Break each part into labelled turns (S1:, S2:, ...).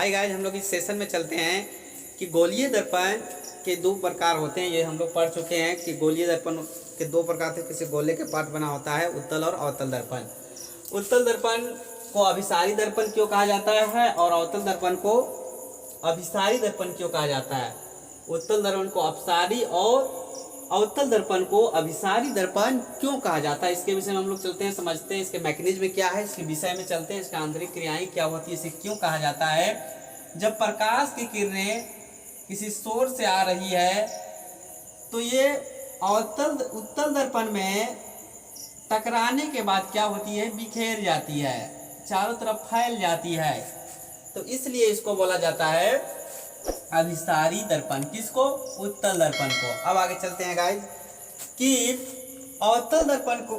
S1: Hi guys, हम लोग इस सेशन में चलते हैं कि गोलीय दर्पण के दो प्रकार होते हैं। ये हम लोग पढ़ चुके हैं कि गोलीय दर्पण के दो प्रकार थे। किसी गोले के पार्ट बना होता है, उत्तल और अवतल दर्पण। उत्तल दर्पण को अभिसारी दर्पण क्यों कहा जाता है और अवतल दर्पण को अभिसारी दर्पण क्यों कहा जाता है? उत्तल दर्पण को अपसारी और अवतल दर्पण को अभिसारी दर्पण क्यों कहा जाता है, इसके विषय में हम लोग चलते हैं, समझते हैं। इसके मैकेनिज्म क्या है, इसके विषय में चलते हैं। इसका आंतरिक क्रियाएं क्या होती है, इसे क्यों कहा जाता है? जब प्रकाश की किरणें किसी सोर्स से आ रही है तो ये उत्तल दर्पण में टकराने के बाद क्या होती है, बिखेर जाती है, चारों तरफ फैल जाती है। तो इसलिए इसको बोला जाता है अभिसारी दर्पण। किसको? उत्तल दर्पण को। अब आगे चलते हैं गाइस कि अवतल दर्पण को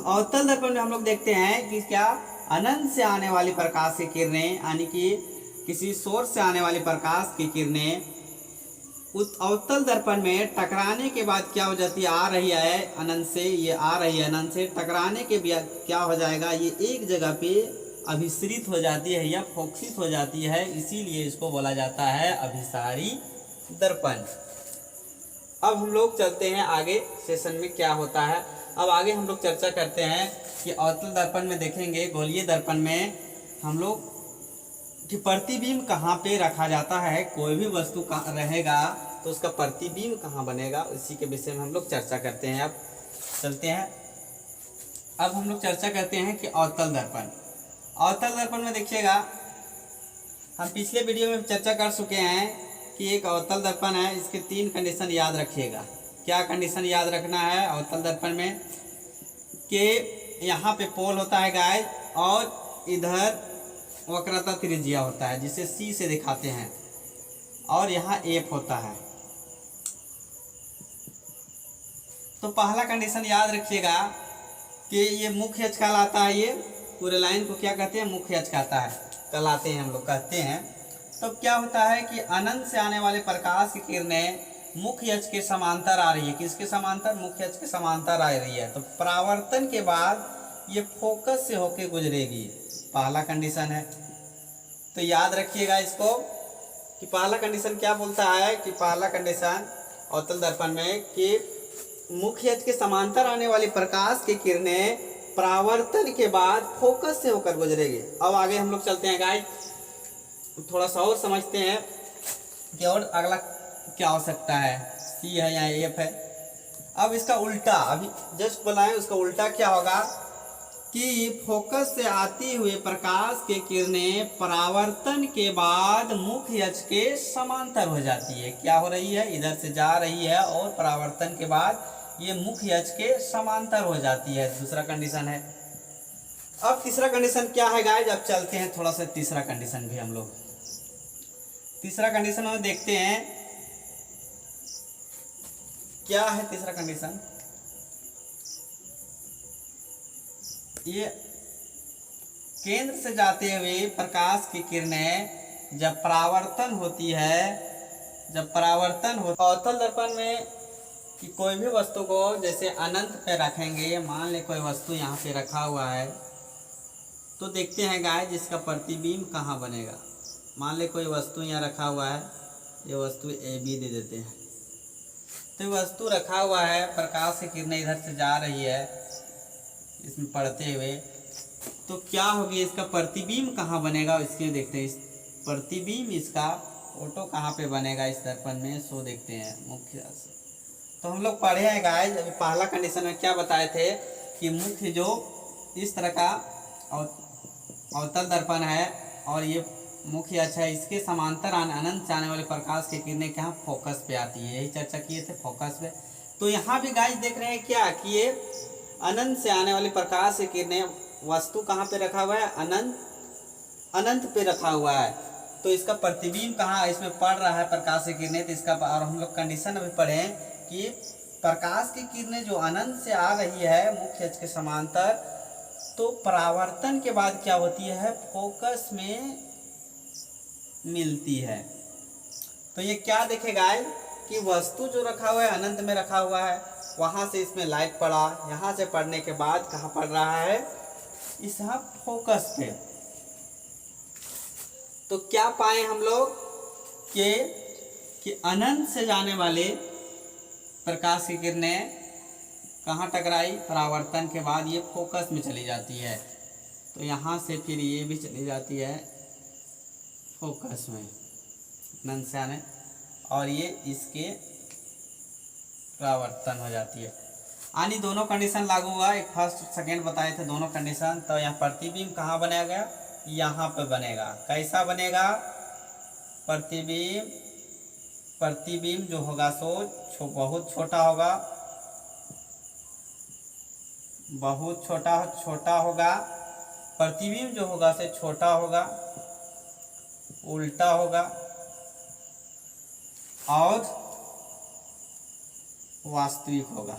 S1: अवतल दर्पण में हम लोग देखते हैं कि क्या अनंत से आने वाली प्रकाश की किरणें, यानी कि किसी सोर्स से आने वाली प्रकाश की किरणें अवतल दर्पण में टकराने के बाद क्या हो जाती है, आ रही है अनंत से, ये आ रही है अनंत से, टकराने के बाद क्या हो जाएगा, ये एक जगह पे अभिसरित हो जाती है या फोकसित हो जाती है। इसीलिए इसको बोला जाता है अभिसारी दर्पण। अब हम लोग चलते हैं आगे सेशन में क्या होता है। अब आगे हम लोग चर्चा करते हैं कि अवतल दर्पण में देखेंगे, गोलीय दर्पण में हम लोग कि प्रतिबिंब कहाँ पे रखा जाता है। कोई भी वस्तु रहेगा तो उसका प्रतिबिंब कहाँ बनेगा, इसी के विषय में हम लोग चर्चा करते हैं। अब चलते हैं, अब हम लोग चर्चा करते हैं कि अवतल दर्पण। अवतल दर्पण में देखिएगा, हम पिछले वीडियो में चर्चा कर चुके हैं कि एक अवतल दर्पण है, इसके 3 कंडीशन याद रखिएगा। क्या कंडीशन याद रखना है अवतल दर्पण में? कि यहाँ पे पोल होता है गाइस और इधर वक्रता त्रिज्या होता है जिसे C से दिखाते हैं, और यहाँ F होता है। तो पहला कंडीशन याद रखिएगा कि ये मुख्य अक्ष कहलाता है। ये पूरे लाइन को क्या कहते हैं, मुख्य अक्ष कहलाते हैं, हम लोग कहते हैं। तो क्या होता है कि अनंत से आने वाले प्रकाश की किरणें मुख्य अक्ष के समांतर आ रही है। किसके समांतर? मुख्य अक्ष के समांतर आ रही है। तो परावर्तन के बाद ये फोकस से होके गुजरेगी, पहला कंडीशन है। तो याद रखिएगा इसको कि पहला कंडीशन क्या बोलता है कि पहला कंडीशन अवतल दर्पण में कि मुख्य अक्ष के समांतर आने वाली प्रकाश की किरणें परावर्तन के बाद फोकस से होकर गुजरेगी। अब आगे हम लोग चलते हैं गाइस, थोड़ा सा और समझते हैं कि और अगला क्या हो सकता है, C है या F है। अब इसका उल्टा, अभी जस्ट बनाए, उसका उल्टा क्या होगा कि फोकस से आती हुई प्रकाश की किरणें परावर्तन के बाद मुख्य अक्ष के समांतर हो जाती है। क्या हो रही है, इधर से जा रही है और परावर्तन के बाद ये मुख्य अक्ष के समांतर हो जाती है। दूसरा कंडीशन है। अब तीसरा कंडीशन क्या है गाइस? अब चलते हैं थोड़ा सा तीसरा कंडीशन भी हम लोग, तीसरा कंडीशन हम देखते हैं क्या है तीसरा कंडीशन। ये केंद्र से जाते हुए प्रकाश की किरणें जब परावर्तन होती है, अवतल दर्पण में कि कोई भी वस्तु को जैसे अनंत पे रखेंगे, मान ले कोई वस्तु यहाँ पे रखा हुआ है, तो देखते हैं गाइस जिसका प्रतिबिंब कहाँ बनेगा। मान ले कोई वस्तु यहाँ रखा हुआ है, ये वस्तु AB दे देते हैं। तो वस्तु रखा हुआ है, प्रकाश की किरणें इधर से जा रही है इसमें पड़ते हुए, तो क्या होगी, इसका प्रतिबिंब कहाँ बनेगा, इसके देखते हैं। इस प्रतिबिंब इसका फोटो कहाँ पे बनेगा इस दर्पण में, सो देखते हैं मुख्य से। तो हम लोग पढ़े हैं गाइस, अभी पहला कंडीशन में क्या बताए थे कि मुख्य जो इस तरह का अवतल दर्पण है और ये मुख्य अक्ष है, इसके समांतर अनंत से आने वाले प्रकाश की किरणें क्या फोकस पे आती है, यही चर्चा किए थे फोकस पे। तो यहाँ भी गाइस देख रहे हैं क्या कि ये अनंत से आने वाली प्रकाश की किरणें, वस्तु कहाँ पे रखा हुआ है, अनंत पे रखा हुआ है। तो इसका प्रतिबिंब कहाँ इसमें पड़ रहा है प्रकाश की किरणें, तो इसका, और हम लोग कंडीशन अभी पढ़े कि प्रकाश की किरणें जो अनंत से आ रही है मुख्य अक्ष के समांतर, तो परावर्तन के बाद क्या होती है, फोकस में मिलती है। तो ये क्या देखेगा कि वस्तु जो रखा हुआ है अनंत में रखा हुआ है, वहां से इसमें लाइट पड़ा, यहाँ से पड़ने के बाद कहाँ पड़ रहा है, इस फोकस पे। तो क्या पाए हम लोग कि अनंत से जाने वाले प्रकाश की किरणें कहाँ टकराई, परावर्तन के बाद ये फोकस में चली जाती है। तो यहाँ से फिर ये भी चली जाती है फोकस में, अनंत से आने, और ये इसके परावर्तन हो जाती है। यानी दोनों कंडीशन लागू हुआ, एक फर्स्ट सेकेंड बताए थे दोनों कंडीशन। तो यहाँ प्रतिबिंब कहाँ बनेगा, यहाँ पे बनेगा। कैसा बनेगा प्रतिबिंब जो होगा सो बहुत छोटा होगा, बहुत छोटा होगा। प्रतिबिंब जो होगा से छोटा होगा, उल्टा होगा और वास्तविक होगा,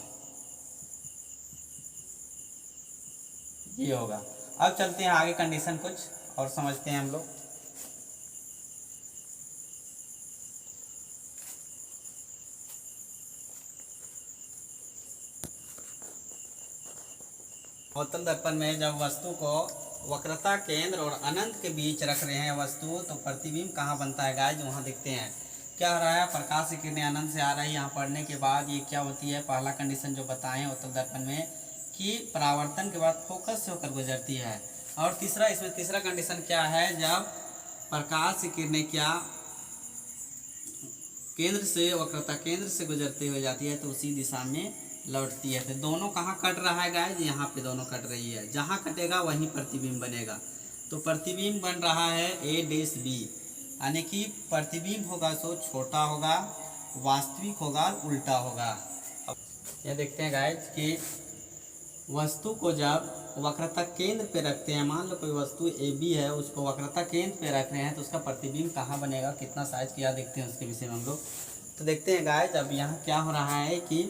S1: ये होगा। अब चलते हैं आगे कंडीशन कुछ और समझते हैं हम लोग। अवतल दर्पण में जब वस्तु को वक्रता केंद्र और अनंत के बीच रख रहे हैं वस्तु, तो प्रतिबिंब कहाँ बनता है गाइस, वहाँ देखते हैं क्या हो रहा है। प्रकाश की किरणें अनंत से आ रही है, यहाँ पढ़ने के बाद ये क्या होती है, पहला कंडीशन जो बताएं अवतल दर्पण में कि परावर्तन के बाद फोकस से होकर गुजरती है। और तीसरा, इसमें तीसरा कंडीशन क्या है, जब प्रकाश की किरणें क्या केंद्र से वक्रता केंद्र से गुजरते हुए जाती है तो उसी दिशा में लौटती है। तो दोनों कहाँ कट रहा है गाइस, यहाँ पे दोनों कट रही है, जहाँ कटेगा वहीं प्रतिबिंब बनेगा। तो प्रतिबिंब बन रहा है A-B, यानी कि प्रतिबिंब होगा सो छोटा होगा, वास्तविक होगा, उल्टा होगा। अब ये देखते हैं गाइस कि वस्तु को जब वक्रता केंद्र पे रखते हैं, मान लो कोई वस्तु AB है, उसको वक्रता केंद्र पे रख रहे हैं, तो उसका प्रतिबिंब कहाँ बनेगा, कितना साइज किया देखते हैं उसके विषय में हम लोग। तो देखते हैं गाइस, अब यहाँ क्या हो रहा है कि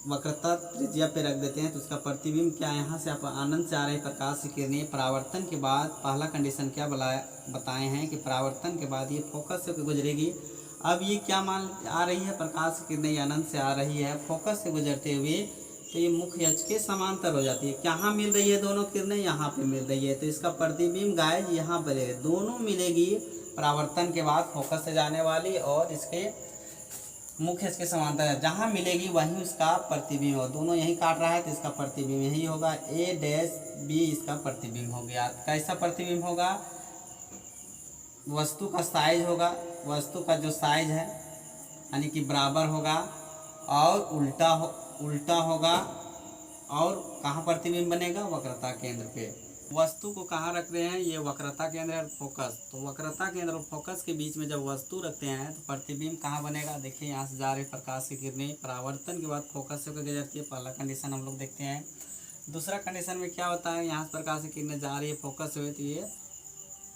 S1: वक्रता त्रिज्या पे रख देते हैं, तो उसका प्रतिबिंब क्या, यहाँ से आप अनंत से आ रही प्रकाश की किरणें परावर्तन के बाद, पहला कंडीशन क्या बताए हैं कि परावर्तन के बाद ये फोकस से गुजरेगी। अब ये क्या मान आ रही है, प्रकाश की किरणें अनंत से आ रही है फोकस से गुजरते हुए, तो ये मुख्य अक्ष के समांतर हो जाती है। कहाँ मिल रही है दोनों किरणें, यहाँ पे मिल रही है, तो इसका प्रतिबिंब गाइस यहाँ पर है, दोनों मिलेगी परावर्तन के बाद फोकस से जाने वाली और इसके मुख्य अक्ष के समांतर है, जहाँ मिलेगी वहीं उसका प्रतिबिंब हो। दोनों यही काट रहा है तो इसका प्रतिबिंब यही होगा, A-B इसका प्रतिबिंब हो गया। कैसा प्रतिबिंब होगा, वस्तु का साइज होगा, वस्तु का जो साइज है यानी कि बराबर होगा और उल्टा होगा। और कहाँ प्रतिबिंब बनेगा, वक्रता केंद्र पे। वस्तु को कहाँ रख रहे हैं, ये वक्रता केंद्र और फोकस। तो वक्रता केंद्र और फोकस के बीच में जब वस्तु रखते हैं तो प्रतिबिंब कहाँ बनेगा, देखिए यहाँ से जा रही प्रकाश की किरणें परावर्तन के बाद फोकस से होकर गुजरती है, पहला कंडीशन हम लोग देखते हैं। दूसरा कंडीशन में क्या होता है, यहाँ से प्रकाश की किरणें जा रही है फोकस हुए, तो ये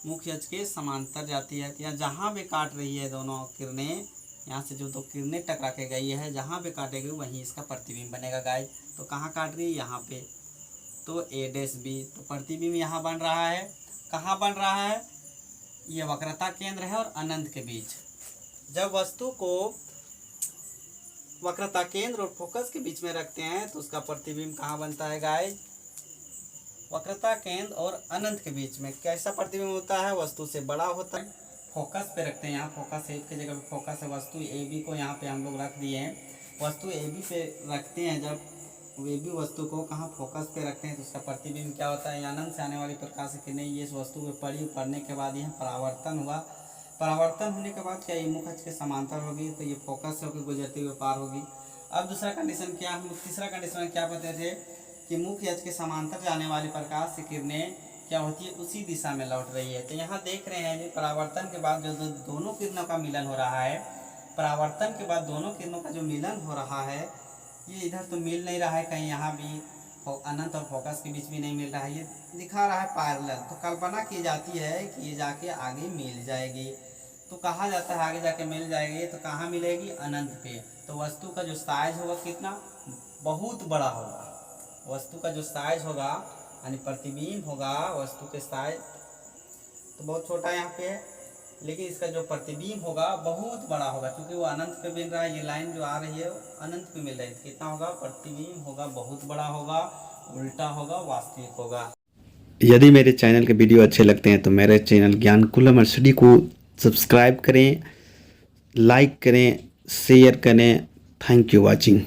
S1: मुख्य अक्ष के समांतर जाती है। या जहाँ भी काट रही है दोनों किरणें, यहाँ से जो दो किरणें टकरा के गई है, जहाँ पे काटेगी वहीं इसका प्रतिबिंब बनेगा गाइस। तो कहाँ काट रही है, यहाँ पे, तो A-B। तो प्रतिबिंब यहाँ बन रहा है, कहाँ बन रहा है, ये वक्रता केंद्र है और अनंत के बीच। जब वस्तु को वक्रता केंद्र और फोकस के बीच में रखते हैं तो उसका प्रतिबिंब कहाँ बनता है गाइस, वक्रता केंद्र और अनंत के बीच में। कैसा प्रतिबिंब होता है, वस्तु से बड़ा होता है। फोकस पे रखते हैं, यहाँ फोकस एक की जगह फोकस है, वस्तु AB को यहाँ पे हम लोग रख दिए हैं। वस्तु AB पे रखते हैं, जब AB वस्तु को कहाँ फोकस पे रखते हैं तो उसका प्रतिबिंब क्या होता है, अनंत से आने वाली प्रकाश की किरणें ये इस वस्तु पे पड़ने के बाद यह परावर्तन हुआ। परावर्तन होने के बाद क्या ये मुख्य अक्ष के समांतर होगी, तो ये फोकस से होकर गुजरते हुए पार होगी। अब दूसरा कंडीशन क्या, हम तीसरा कंडीशन में क्या बताते थे कि मुख्य अक्ष के समांतर जाने वाली प्रकाश की किरणें क्या होती है, उसी दिशा में लौट रही है। तो यहाँ देख रहे हैं परावर्तन के बाद जो दोनों किरणों का मिलन हो रहा है, परावर्तन के बाद दोनों किरणों का जो मिलन हो रहा है, ये इधर तो मिल नहीं रहा है, कहीं यहाँ भी अनंत और फोकस के बीच भी नहीं मिल रहा है, ये दिखा रहा है पैरेलल। तो कल्पना की जाती है कि ये जाके आगे मिल जाएगी। तो कहा जाता है आगे जाके मिल जाएगी, तो कहाँ मिलेगी, अनंत पे। तो वस्तु का जो साइज होगा कितना, बहुत बड़ा होगा। वस्तु का जो साइज होगा यानी प्रतिबिंब होगा वस्तु के साइज तो बहुत छोटा यहाँ पे है, लेकिन इसका जो प्रतिबिंब होगा बहुत बड़ा होगा, क्योंकि वो अनंत पे मिल रहा है। ये लाइन जो आ रही है वो अनंत पे मिल रही है, कितना होगा, प्रतिबिंब होगा बहुत बड़ा होगा, उल्टा होगा, वास्तविक होगा।
S2: यदि मेरे चैनल के वीडियो अच्छे लगते हैं तो मेरे चैनल ज्ञान कुलम स्टडी को सब्सक्राइब करें, लाइक करें, शेयर करें। Thank you watching.